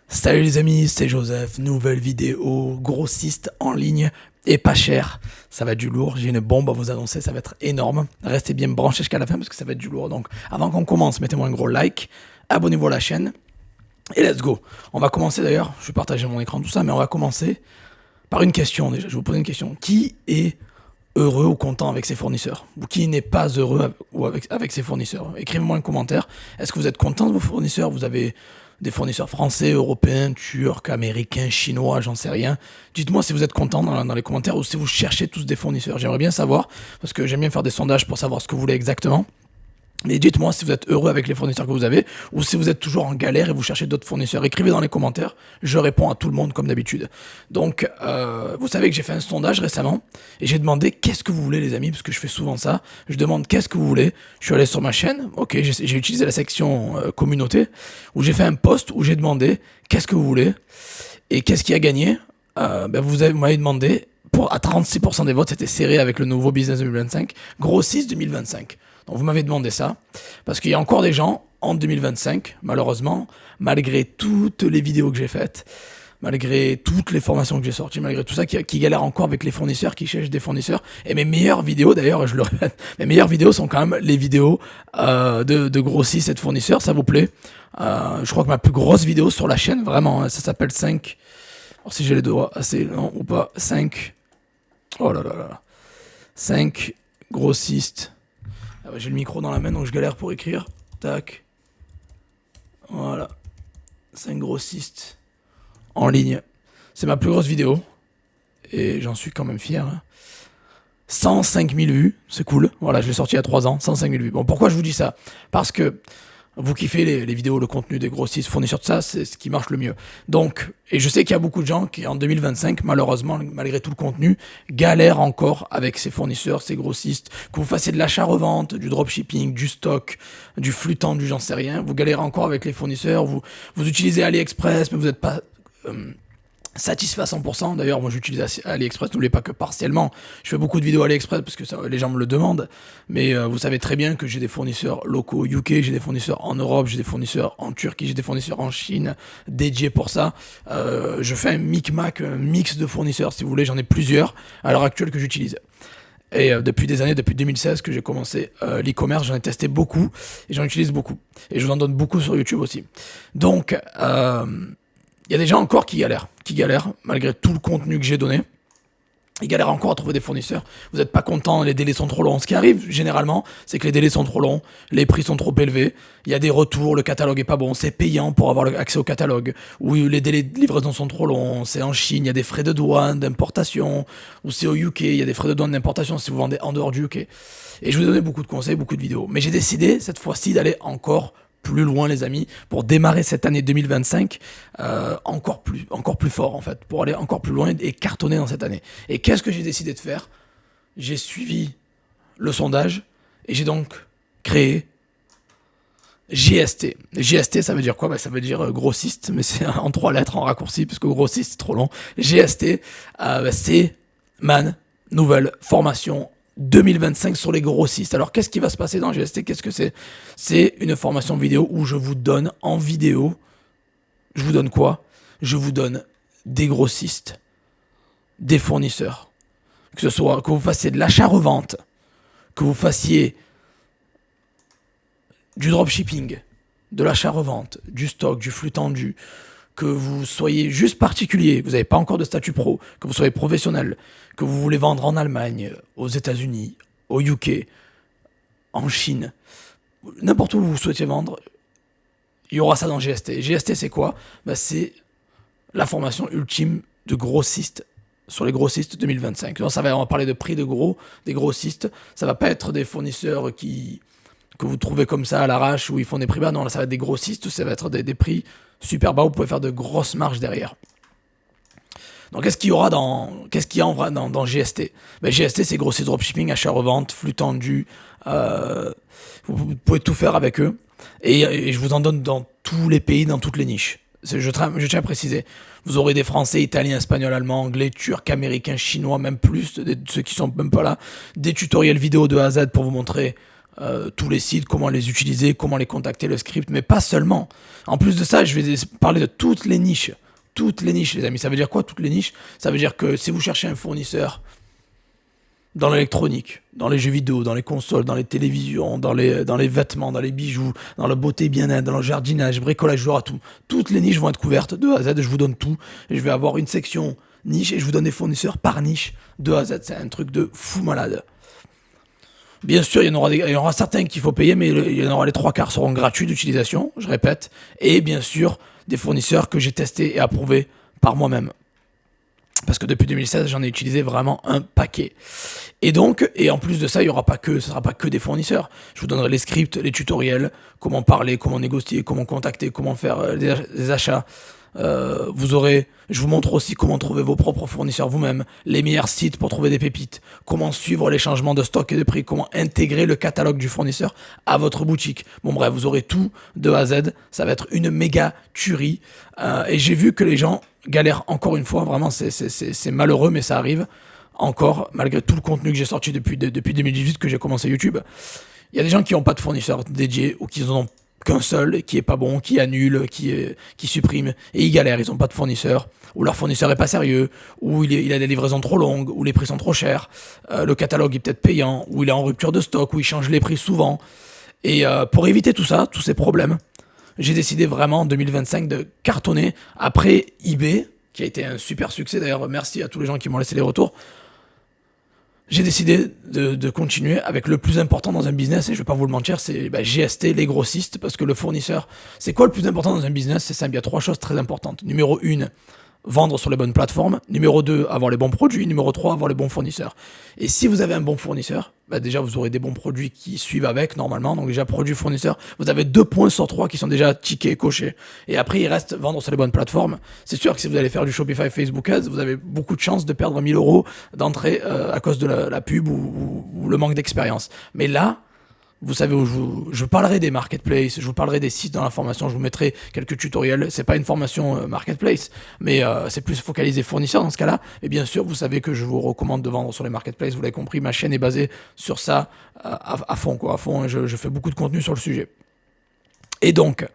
Salut les amis, c'est Joseph, nouvelle vidéo, grossiste en ligne et pas cher. Ça va être du lourd, j'ai une bombe à vous annoncer, ça va être énorme. Restez bien branchés jusqu'à la fin parce que ça va être du lourd. Donc avant qu'on commence, mettez-moi un gros like, abonnez-vous à la chaîne et let's go. On va commencer d'ailleurs, je vais partager mon écran tout ça, mais on va commencer par une question déjà. Je vais vous poser une question. Qui est heureux ou content avec ses fournisseurs? Ou qui n'est pas heureux avec ses fournisseurs? Écrivez-moi un commentaire. Est-ce que vous êtes content de vos fournisseurs? Vous avez des fournisseurs français, européens, turcs, américains, chinois, j'en sais rien. Dites-moi si vous êtes content dans les commentaires ou si vous cherchez tous des fournisseurs. J'aimerais bien savoir, parce que j'aime bien faire des sondages pour savoir ce que vous voulez exactement. Mais dites-moi si vous êtes heureux avec les fournisseurs que vous avez ou si vous êtes toujours en galère et vous cherchez d'autres fournisseurs. Écrivez dans les commentaires, je réponds à tout le monde comme d'habitude. Donc, vous savez que j'ai fait un sondage récemment et j'ai demandé qu'est-ce que vous voulez les amis, parce que je fais souvent ça. Je demande qu'est-ce que vous voulez. Je suis allé sur ma chaîne, ok, j'ai utilisé la section communauté où j'ai fait un post où j'ai demandé qu'est-ce que vous voulez et qu'est-ce qui a gagné. Vous m'avez demandé, à 36% des votes, c'était serré avec le nouveau Business 2025, Grossiste 2025. Donc vous m'avez demandé ça, parce qu'il y a encore des gens en 2025, malheureusement, malgré toutes les vidéos que j'ai faites, malgré toutes les formations que j'ai sorties, malgré tout ça, qui galèrent encore avec les fournisseurs, qui cherchent des fournisseurs. Et mes meilleures vidéos, d'ailleurs, je le répète, mes meilleures vidéos sont quand même les vidéos de grossistes et de fournisseurs, ça vous plaît. Je crois que ma plus grosse vidéo sur la chaîne, vraiment, hein, ça s'appelle 5... Alors si j'ai les doigts assez longs ou pas, 5... Oh là là là. 5 grossistes... Ah ouais, j'ai le micro dans la main donc je galère pour écrire. Tac. Voilà. 5 grossistes en ligne. C'est ma plus grosse vidéo. Et j'en suis quand même fier. Hein. 105 000 vues. C'est cool. Voilà, je l'ai sorti il y a 3 ans. 105 000 vues. Bon, pourquoi je vous dis ça? Parce que vous kiffez les vidéos, le contenu des grossistes, fournisseurs de ça, c'est ce qui marche le mieux. Donc, et je sais qu'il y a beaucoup de gens qui, en 2025, malheureusement, malgré tout le contenu, galèrent encore avec ces fournisseurs, ces grossistes. Que vous fassiez de l'achat-revente, du dropshipping, du stock, du flux tendu, j'en sais rien. Vous galérez encore avec les fournisseurs. Vous utilisez AliExpress, mais vous n'êtes pas satisfait à 100%. D'ailleurs, moi j'utilise AliExpress, n'oubliez pas que partiellement. Je fais beaucoup de vidéos AliExpress parce que les gens me le demandent. Mais vous savez très bien que j'ai des fournisseurs locaux UK, j'ai des fournisseurs en Europe, j'ai des fournisseurs en Turquie, j'ai des fournisseurs en Chine dédiés pour ça. Je fais un mix de fournisseurs si vous voulez, j'en ai plusieurs à l'heure actuelle que j'utilise. Et depuis des années, depuis 2016 que j'ai commencé l'e-commerce, j'en ai testé beaucoup et j'en utilise beaucoup. Et je vous en donne beaucoup sur YouTube aussi. Donc, il y a des gens encore qui galèrent, malgré tout le contenu que j'ai donné. Ils galèrent encore à trouver des fournisseurs. Vous n'êtes pas content, les délais sont trop longs. Ce qui arrive, généralement, c'est que les délais sont trop longs, les prix sont trop élevés, il y a des retours, le catalogue est pas bon, c'est payant pour avoir accès au catalogue, ou les délais de livraison sont trop longs, c'est en Chine, il y a des frais de douane, d'importation, ou c'est au UK, il y a des frais de douane d'importation si vous vendez en dehors du UK. Et je vous ai donné beaucoup de conseils, beaucoup de vidéos. Mais j'ai décidé, cette fois-ci, d'aller encore plus loin les amis, pour démarrer cette année 2025 encore plus fort en fait, pour aller encore plus loin et cartonner dans cette année. Et qu'est-ce que j'ai décidé de faire? J'ai suivi le sondage et j'ai donc créé GST. GST ça veut dire quoi? Ça veut dire grossiste, mais c'est en 3 lettres en raccourci, parce que grossiste c'est trop long. GST, c'est man, nouvelle formation 2025 sur les grossistes. Alors qu'est-ce qui va se passer dans GST? Qu'est-ce que c'est? C'est une formation vidéo où je vous donne en vidéo, je vous donne quoi? Je vous donne des grossistes, des fournisseurs. Que ce soit que vous fassiez de l'achat-revente, que vous fassiez du dropshipping, de l'achat-revente, du stock, du flux tendu, que vous soyez juste particulier, vous n'avez pas encore de statut pro, que vous soyez professionnel, que vous voulez vendre en Allemagne, aux États-Unis, au UK, en Chine, n'importe où vous souhaitez vendre, il y aura ça dans GST. GST, c'est quoi? C'est la formation ultime de grossiste sur les grossistes 2025. Donc, on va parler de prix des grossistes. Ça va pas être des fournisseurs que vous trouvez comme ça à l'arrache où ils font des prix bas. Non, là, ça va être des grossistes, ça va être des prix super bas. Vous pouvez faire de grosses marges derrière. Donc, qu'est-ce qu'il y a en vrai dans GST? GST, c'est grossiste dropshipping, achat-revente, flux tendu. Vous pouvez tout faire avec eux. Et je vous en donne dans tous les pays, dans toutes les niches. Je tiens à préciser. Vous aurez des Français, Italiens, Espagnols, Allemands, Anglais, Turcs, Américains, Chinois, même plus, ceux qui sont même pas là. Des tutoriels vidéo de A à Z pour vous montrer tous les sites, comment les utiliser, comment les contacter, le script, mais pas seulement. En plus de ça, je vais parler de toutes les niches. Toutes les niches, les amis. Ça veut dire quoi, toutes les niches? Ça veut dire que si vous cherchez un fournisseur dans l'électronique, dans les jeux vidéo, dans les consoles, dans les télévisions, dans les vêtements, dans les bijoux, dans la beauté bien-être, dans le jardinage, bricolage, il y aura tout. Toutes les niches vont être couvertes de A à Z, je vous donne tout. Et je vais avoir une section niche et je vous donne des fournisseurs par niche de A à Z. C'est un truc de fou malade. Bien sûr, il y en aura certains qu'il faut payer, mais il y en aura les 3/4 seront gratuits d'utilisation, je répète. Et bien sûr, des fournisseurs que j'ai testés et approuvés par moi-même. Parce que depuis 2016, j'en ai utilisé vraiment un paquet. Et donc, et en plus de ça, ce ne sera pas que des fournisseurs. Je vous donnerai les scripts, les tutoriels, comment parler, comment négocier, comment contacter, comment faire des achats. Je vous montre aussi comment trouver vos propres fournisseurs vous-même, les meilleurs sites pour trouver des pépites, comment suivre les changements de stock et de prix, comment intégrer le catalogue du fournisseur à votre boutique. Bon bref, vous aurez tout de A à Z, ça va être une méga tuerie. Et j'ai vu que les gens galèrent encore une fois, vraiment c'est malheureux mais ça arrive encore, malgré tout le contenu que j'ai sorti depuis 2018 que j'ai commencé YouTube. Il y a des gens qui n'ont pas de fournisseur dédié ou qui en ont qu'un seul, qui est pas bon, qui annule, qui supprime, et ils galèrent, ils ont pas de fournisseur, ou leur fournisseur est pas sérieux, ou il a des livraisons trop longues, ou les prix sont trop chers, le catalogue est peut-être payant, ou il est en rupture de stock, ou il change les prix souvent. Et pour éviter tout ça, tous ces problèmes, j'ai décidé vraiment en 2025 de cartonner après eBay, qui a été un super succès d'ailleurs, merci à tous les gens qui m'ont laissé les retours. J'ai décidé de continuer avec le plus important dans un business, et je vais pas vous le mentir, c'est GST, les grossistes, parce que le fournisseur, c'est quoi le plus important dans un business? C'est simple, il y a 3 choses très importantes. Numéro 1, vendre sur les bonnes plateformes. Numéro 2, avoir les bons produits. Numéro 3, avoir les bons fournisseurs. Et si vous avez un bon fournisseur, déjà vous aurez des bons produits qui suivent avec normalement. Donc déjà produit fournisseur, vous avez 2 points sur 3 qui sont déjà tickets, cochés. Et après il reste vendre sur les bonnes plateformes. C'est sûr que si vous allez faire du Shopify, Facebook Ads, vous avez beaucoup de chances de perdre 1000 € d'entrée à cause de la pub ou le manque d'expérience. Mais là, vous savez où je parlerai des marketplaces, je vous parlerai des sites dans la formation, je vous mettrai quelques tutoriels. C'est pas une formation marketplace, mais c'est plus focalisé fournisseur dans ce cas-là. Et bien sûr, vous savez que je vous recommande de vendre sur les marketplaces. Vous l'avez compris, ma chaîne est basée sur ça à fond, quoi. À fond, je fais beaucoup de contenu sur le sujet. Et donc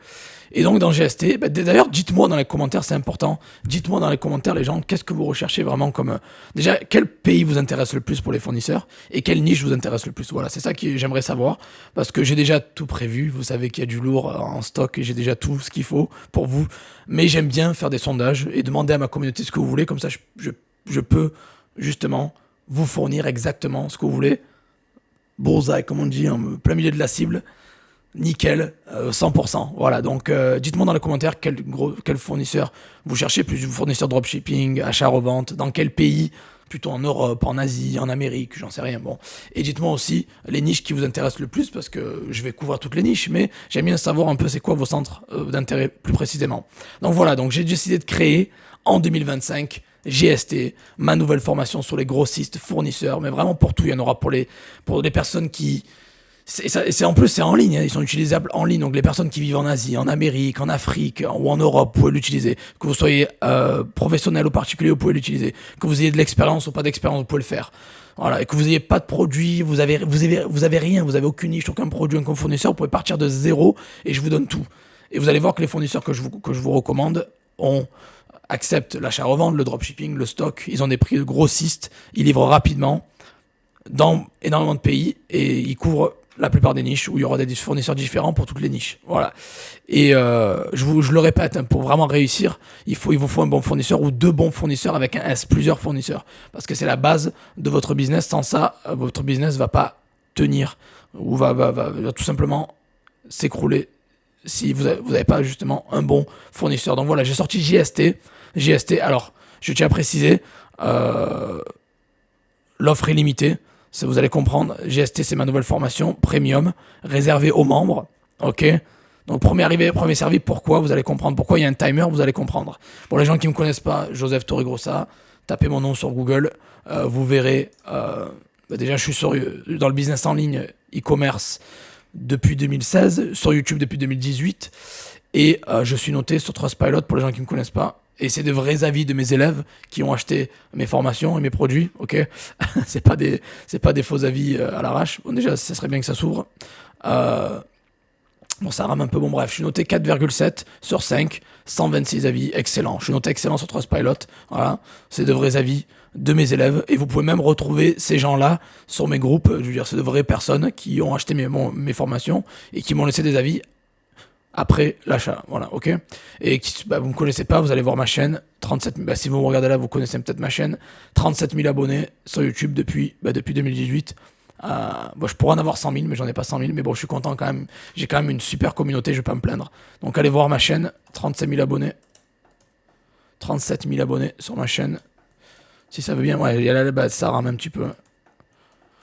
dans GST, d'ailleurs, dites-moi dans les commentaires, c'est important. Dites-moi dans les commentaires, les gens, qu'est-ce que vous recherchez vraiment comme... Déjà, quel pays vous intéresse le plus pour les fournisseurs et quelle niche vous intéresse le plus? Voilà, c'est ça que j'aimerais savoir parce que j'ai déjà tout prévu. Vous savez qu'il y a du lourd en stock et j'ai déjà tout ce qu'il faut pour vous. Mais j'aime bien faire des sondages et demander à ma communauté ce que vous voulez. Comme ça, je peux justement vous fournir exactement ce que vous voulez. Bullseye, comme on dit, en plein milieu de la cible. Nickel, 100%. Voilà, donc dites-moi dans les commentaires quel fournisseur vous cherchez, plus fournisseur dropshipping, achat-revente, dans quel pays, plutôt en Europe, en Asie, en Amérique, j'en sais rien. Bon, et dites-moi aussi les niches qui vous intéressent le plus, parce que je vais couvrir toutes les niches, mais j'aime bien savoir un peu c'est quoi vos centres d'intérêt plus précisément. Donc voilà, donc j'ai décidé de créer en 2025 GST, ma nouvelle formation sur les grossistes fournisseurs, mais vraiment pour tout. Il y en aura pour les personnes qui... En plus, c'est en ligne, hein, ils sont utilisables en ligne. Donc, les personnes qui vivent en Asie, en Amérique, en Afrique ou en Europe, vous pouvez l'utiliser. Que vous soyez professionnel ou particulier, vous pouvez l'utiliser. Que vous ayez de l'expérience ou pas d'expérience, vous pouvez le faire. Voilà, et que vous ayez pas de produit, vous avez rien, vous avez aucune niche, aucun produit, aucun fournisseur, vous pouvez partir de zéro et je vous donne tout. Et vous allez voir que les fournisseurs que je vous recommande acceptent l'achat-revente, le dropshipping, le stock. Ils ont des prix de grossistes, ils livrent rapidement dans énormément de pays et ils couvrent la plupart des niches où il y aura des fournisseurs différents pour toutes les niches. Voilà. Et je le répète, hein, pour vraiment réussir, il vous faut un bon fournisseur ou 2 bons fournisseurs avec un S, plusieurs fournisseurs. Parce que c'est la base de votre business. Sans ça, votre business va pas tenir ou va tout simplement s'écrouler si vous avez pas justement un bon fournisseur. Donc voilà, j'ai sorti GST. Alors, je tiens à préciser, l'offre est limitée. Ça, vous allez comprendre, GST, c'est ma nouvelle formation premium, réservée aux membres, ok? Donc, premier arrivé, premier servi, pourquoi? Vous allez comprendre pourquoi il y a un timer, vous allez comprendre. Pour les gens qui ne me connaissent pas, Joseph Torregrossa, tapez mon nom sur Google, vous verrez, déjà, je suis dans le business en ligne, e-commerce, depuis 2016, sur YouTube depuis 2018, Et je suis noté sur Trustpilot pour les gens qui ne me connaissent pas. Et c'est de vrais avis de mes élèves qui ont acheté mes formations et mes produits, ok. C'est pas des faux avis à l'arrache. Bon, déjà, ça serait bien que ça s'ouvre. Bon, ça rame un peu. Bon, bref, je suis noté 4,7 sur 5, 126 avis, excellent. Je suis noté excellent sur Trustpilot. Voilà, c'est de vrais avis de mes élèves. Et vous pouvez même retrouver ces gens-là sur mes groupes. Je veux dire, c'est de vraies personnes qui ont acheté mes formations et qui m'ont laissé des avis après l'achat, voilà, ok. Et vous me connaissez pas, vous allez voir ma chaîne, 37 000, si vous me regardez là, vous connaissez peut-être ma chaîne, 37 000 abonnés sur YouTube depuis 2018. Je pourrais en avoir 100 000, mais j'en ai pas 100 000, mais bon, je suis content quand même, j'ai quand même une super communauté, je vais pas me plaindre. Donc allez voir ma chaîne, 37 000 abonnés, 37 000 abonnés sur ma chaîne, si ça veut bien, ouais, ça rame un petit peu.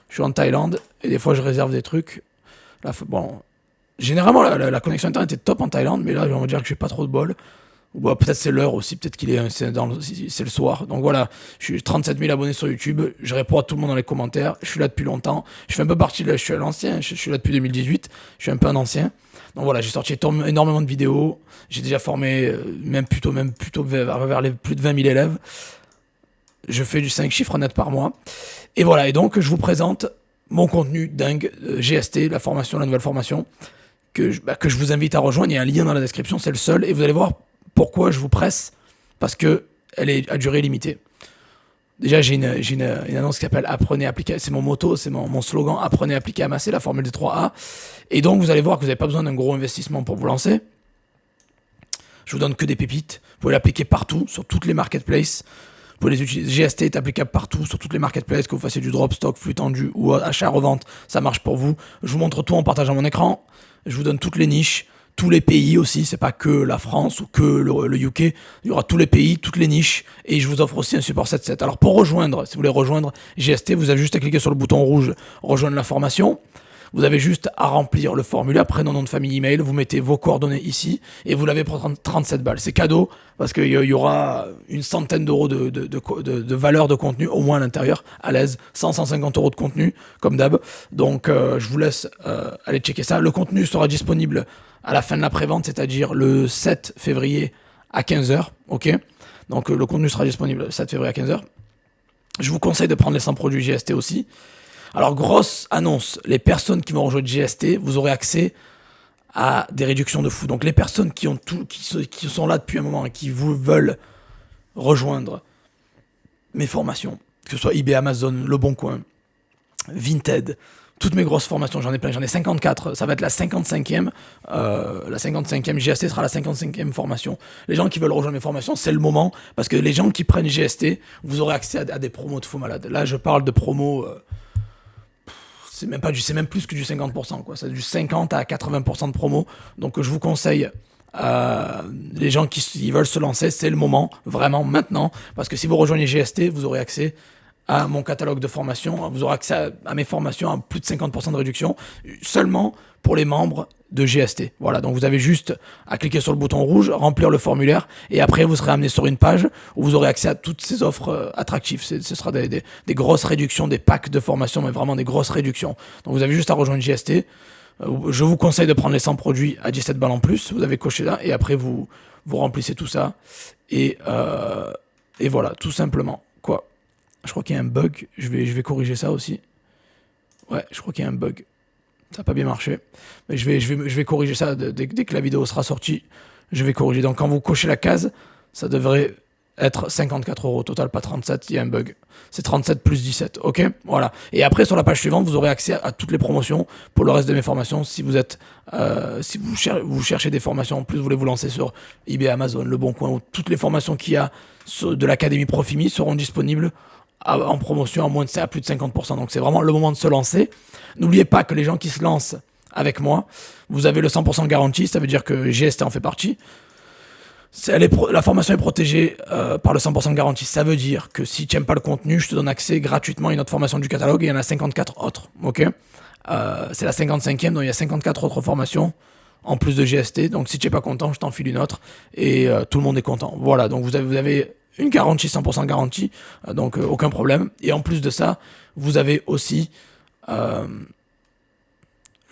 Je suis en Thaïlande, et des fois je réserve des trucs, là, bon... Généralement, la connexion internet est top en Thaïlande, mais là, on va dire que j'ai pas trop de bol. Ou peut-être c'est l'heure aussi, peut-être c'est le soir. Donc voilà, je suis 37 000 abonnés sur YouTube, je réponds à tout le monde dans les commentaires, je suis là depuis longtemps, je fais un peu partie je suis à l'ancien, je suis là depuis 2018, je suis un peu un ancien. Donc voilà, j'ai sorti énormément de vidéos, j'ai déjà formé même plutôt vers les plus de 20 000 élèves. Je fais du 5 chiffres net par mois. Et voilà, et donc je vous présente mon contenu dingue, GST, la nouvelle formation, que je vous invite à rejoindre. Il y a un lien dans la description, c'est le seul. Et vous allez voir pourquoi je vous presse. Parce que elle est à durée limitée. Déjà, j'ai une annonce qui s'appelle Apprenez, appliquer. C'est mon motto, c'est mon slogan. Apprenez, appliquer, amasser, la formule des 3A. Et donc, vous allez voir que vous n'avez pas besoin d'un gros investissement pour vous lancer. Je vous donne que des pépites. Vous pouvez l'appliquer partout, sur toutes les marketplaces. Vous pouvez les utiliser. GST est applicable partout, sur toutes les marketplaces, que vous fassiez du drop, stock, flux tendu ou achat, revente. Ça marche pour vous. Je vous montre tout en partageant mon écran. Je vous donne toutes les niches, tous les pays aussi. C'est pas que la France ou que le UK. Il y aura tous les pays, toutes les niches. Et je vous offre aussi un support 7.7. Alors pour rejoindre, si vous voulez rejoindre GST, vous avez juste à cliquer sur le bouton rouge, rejoindre la formation. Vous avez juste à remplir le formulaire, prénom, nom de famille, email, vous mettez vos coordonnées ici et vous l'avez pour 37 balles. C'est cadeau parce qu'il y aura une centaine d'euros de valeur de contenu au moins à l'intérieur, à l'aise, 150 euros de contenu comme d'hab. Donc je vous laisse aller checker ça. Le contenu sera disponible à la fin de la prévente, c'est-à-dire le 7 février à 15h, ok. Donc le contenu sera disponible le 7 février à 15h. Je vous conseille de prendre les 100 produits GST aussi. Alors, grosse annonce, les personnes qui vont rejoindre GST, vous aurez accès à des réductions de fou. Donc, les personnes qui sont là depuis un moment et qui vous veulent rejoindre mes formations, que ce soit eBay, Amazon, Le Bon Coin, Vinted, toutes mes grosses formations, j'en ai plein, j'en ai 54, ça va être la 55e, GST sera la 55e formation. Les gens qui veulent rejoindre mes formations, c'est le moment, parce que les gens qui prennent GST, vous aurez accès à des promos de fou malade. Là, je parle de promos... c'est même plus que du 50%, quoi. C'est du 50 à 80% de promo. Donc je vous conseille, les gens qui veulent se lancer, c'est le moment, vraiment maintenant, parce que si vous rejoignez GST, vous aurez accès à mon catalogue de formation, vous aurez accès à mes formations à plus de 50% de réduction, seulement pour les membres de GST. Voilà, donc vous avez juste à cliquer sur le bouton rouge, remplir le formulaire, et après vous serez amené sur une page où vous aurez accès à toutes ces offres attractives. Ce sera des grosses réductions, des packs de formation, mais vraiment des grosses réductions. Donc vous avez juste à rejoindre GST. Je vous conseille de prendre les 100 produits à 17 balles en plus, vous avez coché là, et après vous remplissez tout ça, et voilà, tout simplement. Quoi. Je crois qu'il y a un bug, je vais corriger ça aussi. Ouais, je crois qu'il y a un bug. Ça n'a pas bien marché. Mais je vais corriger ça dès que la vidéo sera sortie. Je vais corriger. Donc quand vous cochez la case, ça devrait être 54 euros au total, pas 37. Il y a un bug. C'est 37 plus 17. Ok. Voilà. Et après, sur la page suivante, vous aurez accès à toutes les promotions pour le reste de mes formations. Si vous êtes, si vous cherchez des formations, en plus vous voulez vous lancer sur eBay, Amazon, Le Bon Coin, ou toutes les formations qu'il y a de l'Académie Profimi seront disponibles en promotion à plus de 50%. Donc c'est vraiment le moment de se lancer. N'oubliez pas que les gens qui se lancent avec moi, vous avez le 100% garantie, ça veut dire que GST en fait partie. La formation est protégée par le 100% garantie. Ça veut dire que si tu n'aimes pas le contenu, je te donne accès gratuitement à une autre formation du catalogue et il y en a 54 autres. Ok, c'est la 55e, donc il y a 54 autres formations en plus de GST. Donc si tu n'es pas content, je t'en file une autre et tout le monde est content. Voilà, donc vous avez une garantie, 100% garantie, donc aucun problème. Et en plus de ça, vous avez aussi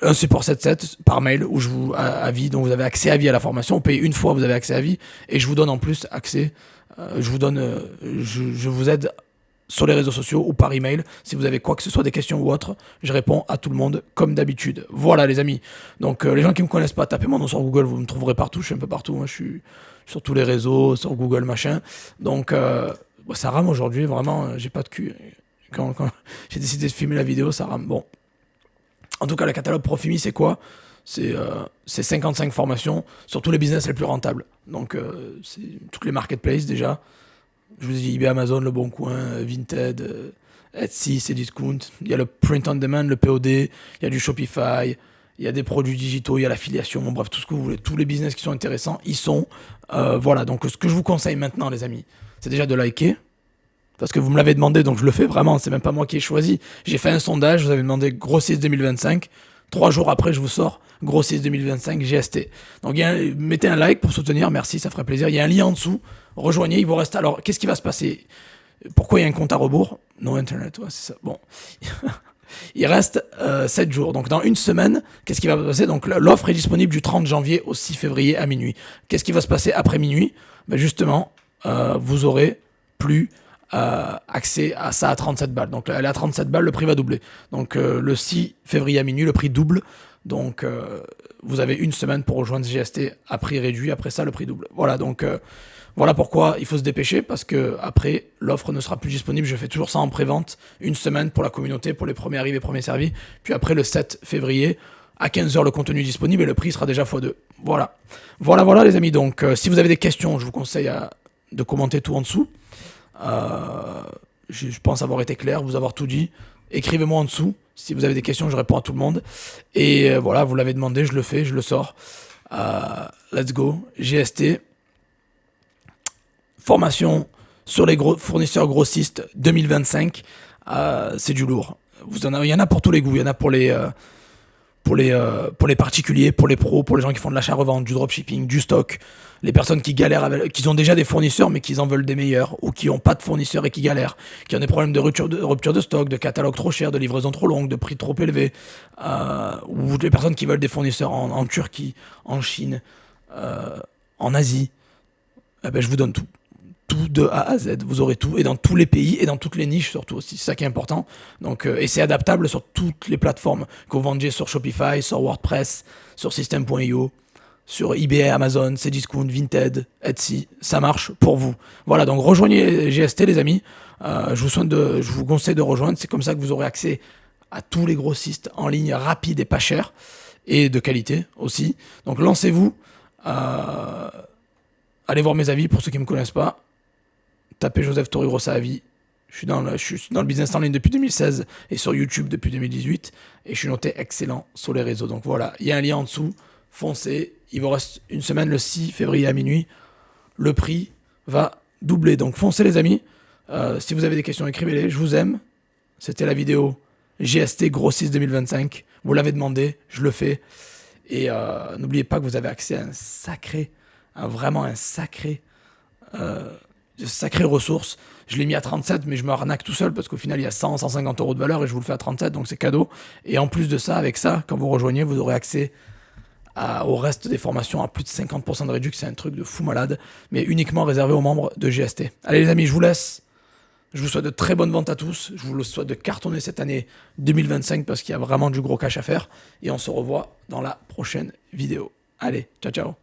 un support 7.7 par mail où je vous à vie, donc vous avez accès à vie à la formation. Vous payez une fois, vous avez accès à vie, et je vous donne en plus accès. Je vous aide sur les réseaux sociaux ou par email. Si vous avez quoi que ce soit, des questions ou autres, je réponds à tout le monde comme d'habitude. Voilà les amis. Donc les gens qui me connaissent pas, tapez mon nom sur Google, vous me trouverez partout. Je suis un peu partout. Moi, je suis sur tous les réseaux, sur Google machin. Donc ça rame aujourd'hui, vraiment. J'ai pas de cul. Quand j'ai décidé de filmer la vidéo, ça rame. Bon. En tout cas, le catalogue Profimi, c'est quoi? C'est 55 formations sur tous les business les plus rentables. Donc, c'est toutes les marketplaces déjà. Je vous ai dit eBay, Amazon, Le Bon Coin, Vinted, Etsy, Cdiscount. Il y a le print on demand, le POD, il y a du Shopify, il y a des produits digitaux, il y a l'affiliation, bon, bref, tout ce que vous voulez. Tous les business qui sont intéressants, ils sont. Voilà, donc ce que je vous conseille maintenant, les amis, c'est déjà de liker. Parce que vous me l'avez demandé, donc je le fais vraiment, c'est même pas moi qui ai choisi. J'ai fait un sondage, vous avez demandé grossiste 2025. 3 jours après, je vous sors grossiste 2025 GST. Donc mettez un like pour soutenir, merci, ça ferait plaisir. Il y a un lien en dessous, rejoignez, il vous reste. Alors, qu'est-ce qui va se passer? Pourquoi il y a un compte à rebours? No internet, ouais, c'est ça. Bon. Il reste 7 jours. Donc dans une semaine, qu'est-ce qui va se passer? Donc l'offre est disponible du 30 janvier au 6 février à minuit. Qu'est-ce qui va se passer après minuit? Ben justement, vous aurez plus accès à ça à 37 balles. Donc elle est à 37 balles, le prix va doubler. Donc le 6 février à minuit, le prix double. Donc vous avez une semaine pour rejoindre GST à prix réduit. Après ça, le prix double. Voilà, donc voilà pourquoi il faut se dépêcher, parce que après l'offre ne sera plus disponible. Je fais toujours ça en pré-vente, une semaine pour la communauté, pour les premiers arrivés, premiers servis. Puis après le 7 février, à 15h, le contenu est disponible et le prix sera déjà x2. Voilà. Voilà les amis. Donc si vous avez des questions, je vous conseille de commenter tout en dessous. Je pense avoir été clair, vous avoir tout dit. Écrivez-moi en dessous si vous avez des questions, je réponds à tout le monde. Et voilà, vous l'avez demandé, je le fais, je le sors. Let's go, GST. Formation sur les fournisseurs grossistes 2025. C'est du lourd. Il y en a pour tous les goûts. Il y en a pour les particuliers, pour les pros, pour les gens qui font de l'achat-revente, du dropshipping, du stock, les personnes qui galèrent, qui ont déjà des fournisseurs mais qui en veulent des meilleurs, ou qui n'ont pas de fournisseurs et qui galèrent, qui ont des problèmes de rupture de stock, de catalogue trop cher, de livraison trop longue, de prix trop élevé, ou les personnes qui veulent des fournisseurs en Turquie, en Chine, en Asie. Eh ben, je vous donne tout. Tout de A à Z, vous aurez tout, et dans tous les pays, et dans toutes les niches surtout aussi, c'est ça qui est important. Donc, et c'est adaptable sur toutes les plateformes, que vous vendiez sur Shopify, sur WordPress, sur System.io, sur eBay, Amazon, Cdiscount, Vinted, Etsy, ça marche pour vous. Voilà, donc rejoignez GST les amis, je vous conseille de rejoindre, c'est comme ça que vous aurez accès à tous les grossistes en ligne rapides et pas chers, et de qualité aussi. Donc lancez-vous, allez voir mes avis pour ceux qui ne me connaissent pas. Tapez Joseph Torregrossa à vie. Je suis dans le business en ligne depuis 2016 et sur YouTube depuis 2018. Et je suis noté excellent sur les réseaux. Donc voilà, il y a un lien en dessous. Foncez. Il vous reste une semaine, le 6 février à minuit. Le prix va doubler. Donc foncez les amis. Si vous avez des questions, écrivez-les. Je vous aime. C'était la vidéo GST Grossiste 2025. Vous l'avez demandé, je le fais. Et n'oubliez pas que vous avez accès à vraiment un sacré ressources. Je l'ai mis à 37, mais je me arnaque tout seul parce qu'au final, il y a 150 euros de valeur et je vous le fais à 37, donc c'est cadeau. Et en plus de ça, avec ça, quand vous rejoignez, vous aurez accès au reste des formations à plus de 50% de réduction. C'est un truc de fou malade, mais uniquement réservé aux membres de GST. Allez les amis, je vous laisse. Je vous souhaite de très bonnes ventes à tous. Je vous souhaite de cartonner cette année 2025 parce qu'il y a vraiment du gros cash à faire. Et on se revoit dans la prochaine vidéo. Allez, ciao ciao.